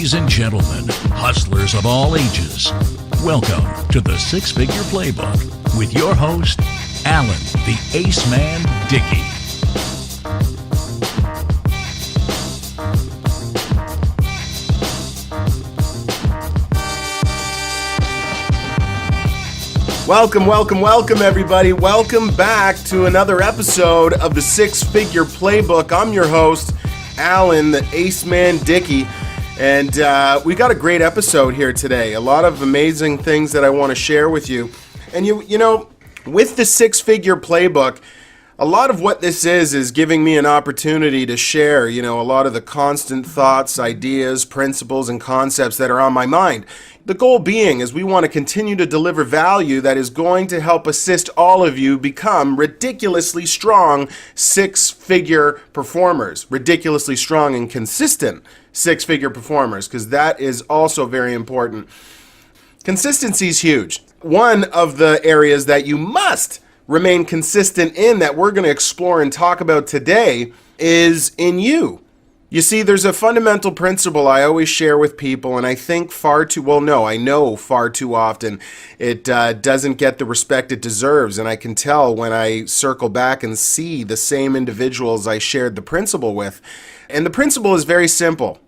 Ladies and gentlemen, hustlers of all ages, welcome to the Six Figure Playbook with your host, Alan, the Ace Man Dickie. Welcome, everybody. Welcome back to another episode of the Six Figure Playbook. I'm your host, Alan, the Ace Man Dickie. And we got a great episode here today. A lot of amazing things that I want to share with you. And you know, with the Six Figure Playbook, a lot of what this is giving me an opportunity to share, a lot of the constant thoughts, ideas, principles, and concepts that are on my mind. The goal being is we want to continue to deliver value that is going to help assist all of you become ridiculously strong six-figure performers, ridiculously strong and consistent six-figure performers, because that is also very important. Consistency is huge. One of the areas that you must remain consistent in that we're going to explore and talk about today is in you. You see, there's a fundamental principle I always share with people, and I think I know far too often it doesn't get the respect it deserves, and I can tell when I circle back and see the same individuals I shared the principle with. And the principle is very simple.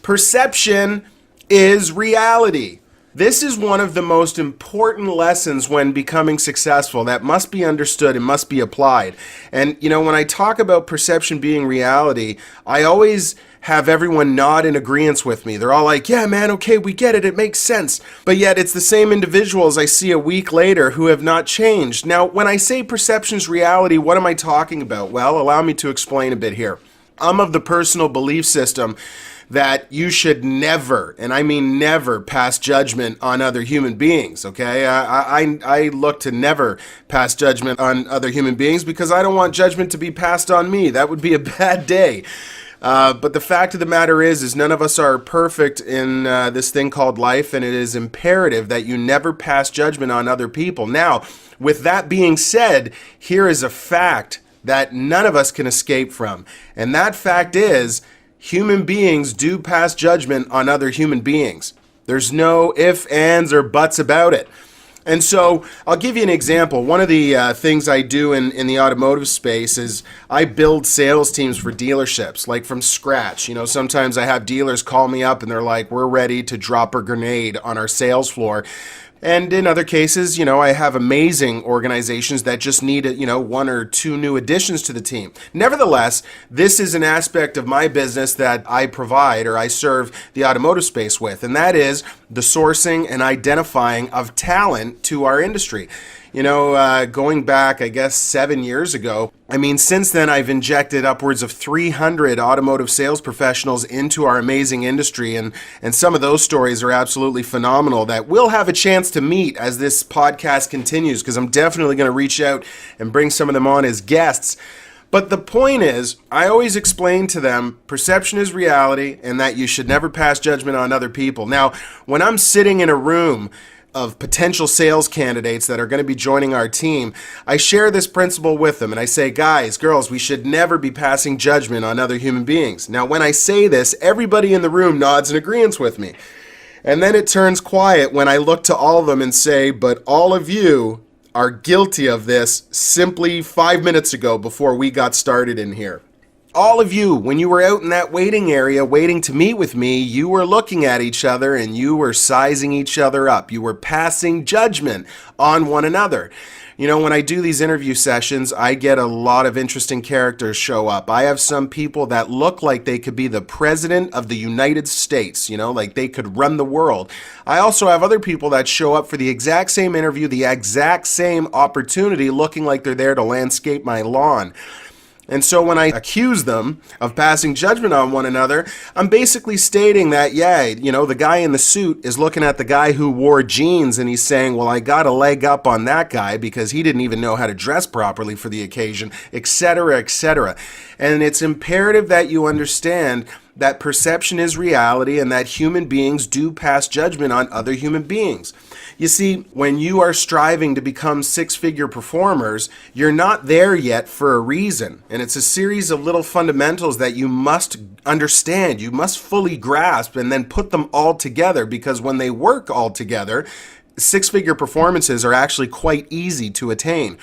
Perception is reality. This is one of the most important lessons when becoming successful that must be understood and must be applied. And, when I talk about perception being reality, I always have everyone nod in agreement with me. They're all like, yeah, man, okay, we get it. It makes sense. But yet it's the same individuals I see a week later who have not changed. Now, when I say perception's reality, what am I talking about? Well, allow me to explain a bit here. I'm of the personal belief system that you should never, and I mean never, pass judgment on other human beings, okay? I look to never pass judgment on other human beings because I don't want judgment to be passed on me. That would be a bad day. But the fact of the matter is none of us are perfect in this thing called life, and it is imperative that you never pass judgment on other people. Now, with that being said, here is a fact that none of us can escape from, and that fact is human beings do pass judgment on other human beings. There's no ifs, ands, or buts about it. And so I'll give you an example. One of the things I do in the automotive space is I build sales teams for dealerships, like from scratch. Sometimes I have dealers call me up and they're like, we're ready to drop a grenade on our sales floor. And in other cases, I have amazing organizations that just need, one or two new additions to the team. Nevertheless, this is an aspect of my business that I provide or I serve the automotive space with, and that is the sourcing and identifying of talent to our industry. Going back, I guess, 7 years ago, since then I've injected upwards of 300 automotive sales professionals into our amazing industry, and some of those stories are absolutely phenomenal that we'll have a chance to meet as this podcast continues, because I'm definitely going to reach out and bring some of them on as guests. But the point is, I always explain to them, perception is reality, and that you should never pass judgment on other people. Now, when I'm sitting in a room of potential sales candidates that are going to be joining our team, I share this principle with them and I say, guys, girls, we should never be passing judgment on other human beings. Now, when I say this, everybody in the room nods in agreement with me. And then it turns quiet when I look to all of them and say, but all of you are guilty of this simply 5 minutes ago before we got started in here. All of you, when you were out in that waiting area waiting to meet with me, you were looking at each other and you were sizing each other up. You were passing judgment on one another. When I do these interview sessions, I get a lot of interesting characters show up. I have some people that look like they could be the president of the United States, like they could run the world. I also have other people that show up for the exact same interview, the exact same opportunity, looking like they're there to landscape my lawn. And so when I accuse them of passing judgment on one another, I'm basically stating that, the guy in the suit is looking at the guy who wore jeans and he's saying, well, I got a leg up on that guy because he didn't even know how to dress properly for the occasion, etc., etc. And it's imperative that you understand that perception is reality and that human beings do pass judgment on other human beings. You see, when you are striving to become six-figure performers, you're not there yet for a reason. And it's a series of little fundamentals that you must understand, you must fully grasp, and then put them all together, because when they work all together, six-figure performances are actually quite easy to attain.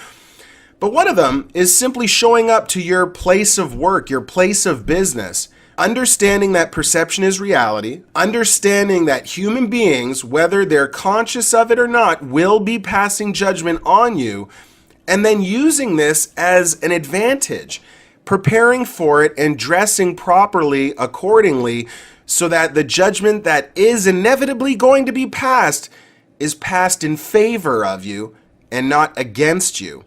But one of them is simply showing up to your place of work, your place of business, understanding that perception is reality, understanding that human beings, whether they're conscious of it or not, will be passing judgment on you, and then using this as an advantage, preparing for it and dressing properly accordingly so that the judgment that is inevitably going to be passed is passed in favor of you and not against you.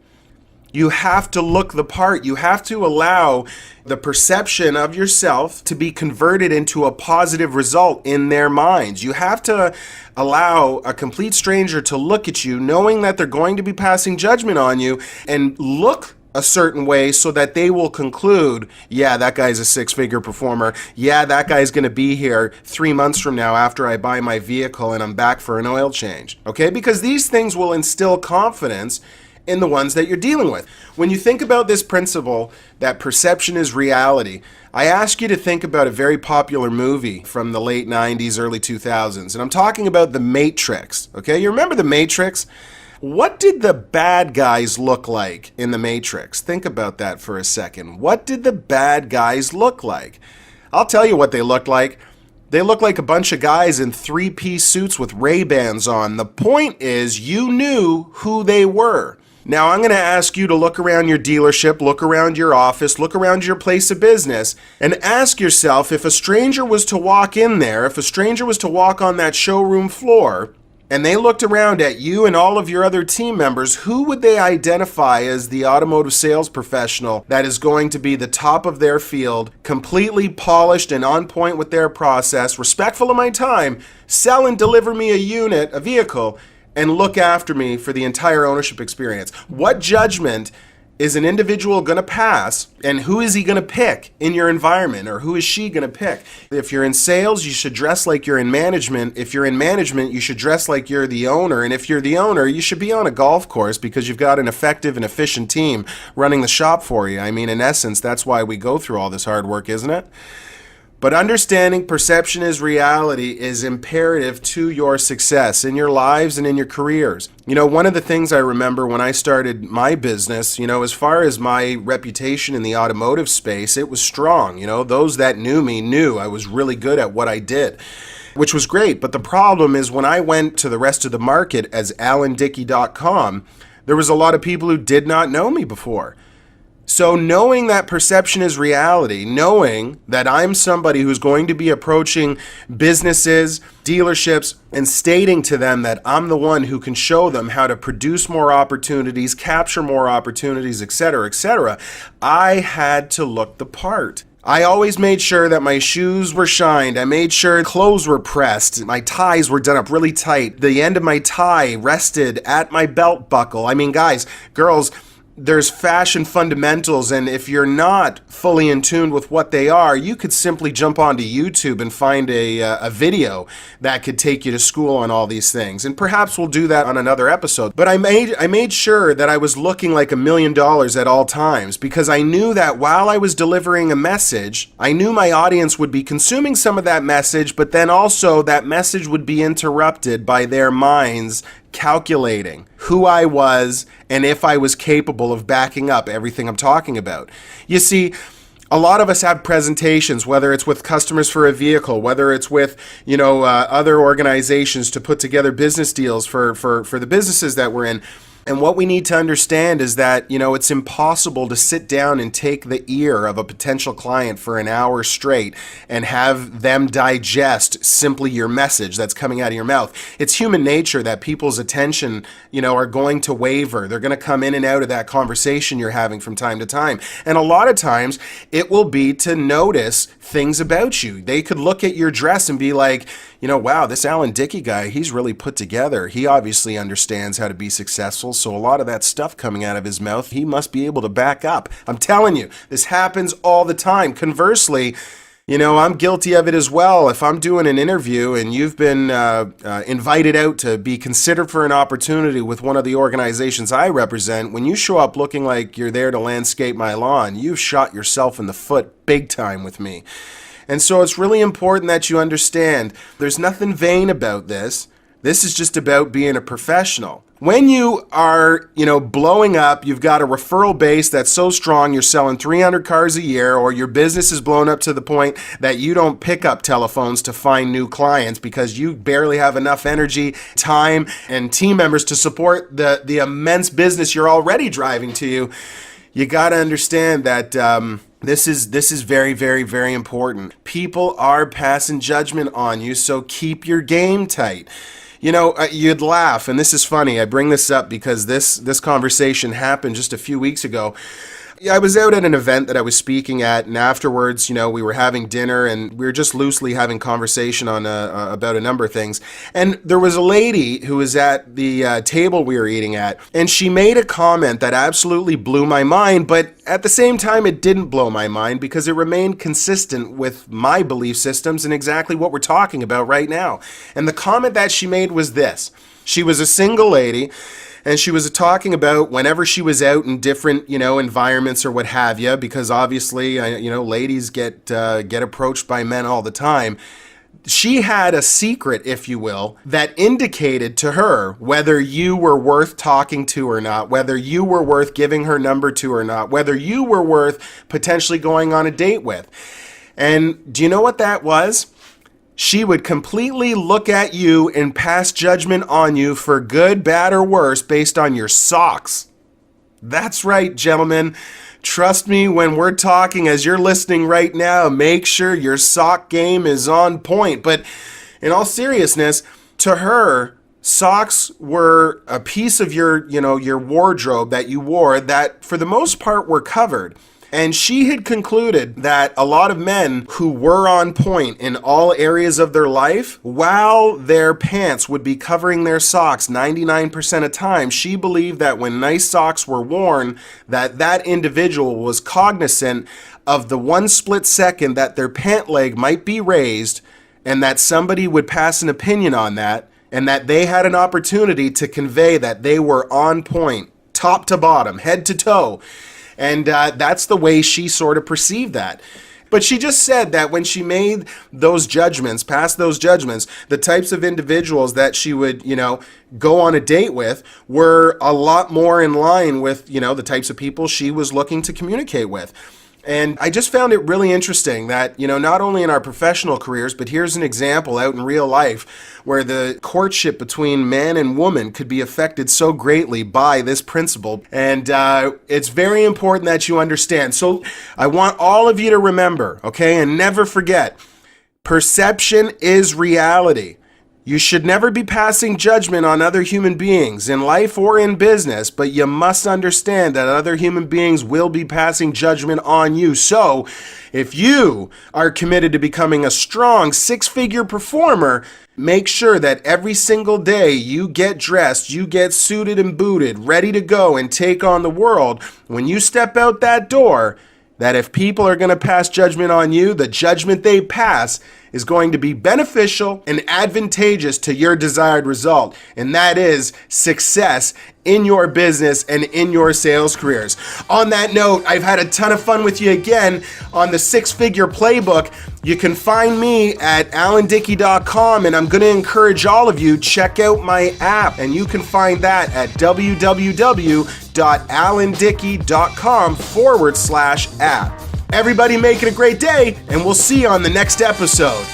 You have to look the part. You have to allow the perception of yourself to be converted into a positive result in their minds. You have to allow a complete stranger to look at you knowing that they're going to be passing judgment on you and look a certain way so that they will conclude, yeah, that guy's a six-figure performer. Yeah, that guy's going to be here 3 months from now after I buy my vehicle and I'm back for an oil change. Okay? Because these things will instill confidence in the ones that you're dealing with. When you think about this principle that perception is reality, I ask you to think about a very popular movie from the late 90s, early 2000s, and I'm talking about The Matrix. Okay? You remember The Matrix? What did the bad guys look like in The Matrix? Think about that for a second. What did the bad guys look like? I'll tell you what they looked like. They looked like a bunch of guys in three-piece suits with Ray-Bans on. The point is, you knew who they were. Now, I'm going to ask you to look around your dealership, look around your office, look around your place of business, and ask yourself, if a stranger was to walk in there, if a stranger was to walk on that showroom floor, and they looked around at you and all of your other team members, who would they identify as the automotive sales professional that is going to be the top of their field, completely polished and on point with their process, respectful of my time, sell and deliver me a unit, a vehicle, and look after me for the entire ownership experience? What judgment is an individual going to pass, and who is he going to pick in your environment, or who is she going to pick? If you're in sales, you should dress like you're in management. If you're in management, you should dress like you're the owner. And if you're the owner, you should be on a golf course because you've got an effective and efficient team running the shop for you. I mean, in essence, that's why we go through all this hard work, isn't it? But understanding perception is reality is imperative to your success in your lives and in your careers. You know, one of the things I remember when I started my business, you know, as far as my reputation in the automotive space, it was strong. You know, those that knew me knew I was really good at what I did, which was great. But the problem is, when I went to the rest of the market as AlanDickie.com, there was a lot of people who did not know me before. So knowing that perception is reality, knowing that I'm somebody who's going to be approaching businesses, dealerships, and stating to them that I'm the one who can show them how to produce more opportunities, capture more opportunities, etc., I had to look the part. I always made sure that my shoes were shined. I made sure clothes were pressed. My ties were done up really tight. The end of my tie rested at my belt buckle. I mean, guys, girls, there's fashion fundamentals, and if you're not fully in tune with what they are, you could simply jump onto YouTube and find a video that could take you to school on all these things. And perhaps we'll do that on another episode. But I made sure that I was looking like $1 million at all times, because I knew that while I was delivering a message, I knew my audience would be consuming some of that message, but then also that message would be interrupted by their minds calculating who I was and if I was capable of backing up everything I'm talking about. You see, a lot of us have presentations, whether it's with customers for a vehicle, whether it's with, other organizations to put together business deals for the businesses that we're in. And what we need to understand is that, it's impossible to sit down and take the ear of a potential client for an hour straight and have them digest simply your message that's coming out of your mouth. It's human nature that people's attention, are going to waver. They're going to come in and out of that conversation you're having from time to time. And a lot of times it will be to notice things about you. They could look at your dress and be like, wow, this Alan Dickie guy, he's really put together. He obviously understands how to be successful. So a lot of that stuff coming out of his mouth, he must be able to back up. I'm telling you, this happens all the time. Conversely, I'm guilty of it as well. If I'm doing an interview and you've been invited out to be considered for an opportunity with one of the organizations I represent, when you show up looking like you're there to landscape my lawn, you've shot yourself in the foot big time with me. And so it's really important that you understand there's nothing vain about this. This is just about being a professional. When you are, blowing up, you've got a referral base that's so strong, you're selling 300 cars a year, or your business is blown up to the point that you don't pick up telephones to find new clients because you barely have enough energy, time, and team members to support the immense business you're already driving to you. You got to understand that this is very, very, very important. People are passing judgment on you, so keep your game tight. You'd laugh, and this is funny. I bring this up because this conversation happened just a few weeks ago. I was out at an event that I was speaking at, and afterwards, we were having dinner, and we were just loosely having conversation on about a number of things. And there was a lady who was at the table we were eating at, and she made a comment that absolutely blew my mind, but at the same time, it didn't blow my mind because it remained consistent with my belief systems and exactly what we're talking about right now. And the comment that she made was this. She was a single lady, and she was talking about whenever she was out in different, environments or what have you, because obviously, ladies get approached by men all the time. She had a secret, if you will, that indicated to her whether you were worth talking to or not, whether you were worth giving her number to or not, whether you were worth potentially going on a date with. And do you know what that was? She would completely look at you and pass judgment on you for good, bad, or worse based on your socks. That's right, gentlemen. Trust me when we're talking, as you're listening right now, make sure your sock game is on point. But in all seriousness, to her, socks were a piece of your wardrobe that you wore that for the most part were covered. And she had concluded that a lot of men who were on point in all areas of their life, while their pants would be covering their socks 99% of time, she believed that when nice socks were worn, that individual was cognizant of the one split second that their pant leg might be raised and that somebody would pass an opinion on that and that they had an opportunity to convey that they were on point, top to bottom, head to toe. And that's the way she sort of perceived that. But she just said that when she made those judgments, passed those judgments, the types of individuals that she would, go on a date with were a lot more in line with, the types of people she was looking to communicate with. And I just found it really interesting that, not only in our professional careers, but here's an example out in real life where the courtship between man and woman could be affected so greatly by this principle. And it's very important that you understand. So I want all of you to remember, okay, and never forget, perception is reality. You should never be passing judgment on other human beings in life or in business, but you must understand that other human beings will be passing judgment on you. So, if you are committed to becoming a strong six-figure performer, make sure that every single day you get dressed, you get suited and booted, ready to go and take on the world. When you step out that door, that if people are going to pass judgment on you, the judgment they pass is going to be beneficial and advantageous to your desired result. And that is success in your business and in your sales careers. On that note, I've had a ton of fun with you again on the six-figure playbook. You can find me at alandickie.com, and I'm going to encourage all of you, check out my app, and you can find that at www.alandickie.com/app. Everybody make it a great day, and we'll see you on the next episode.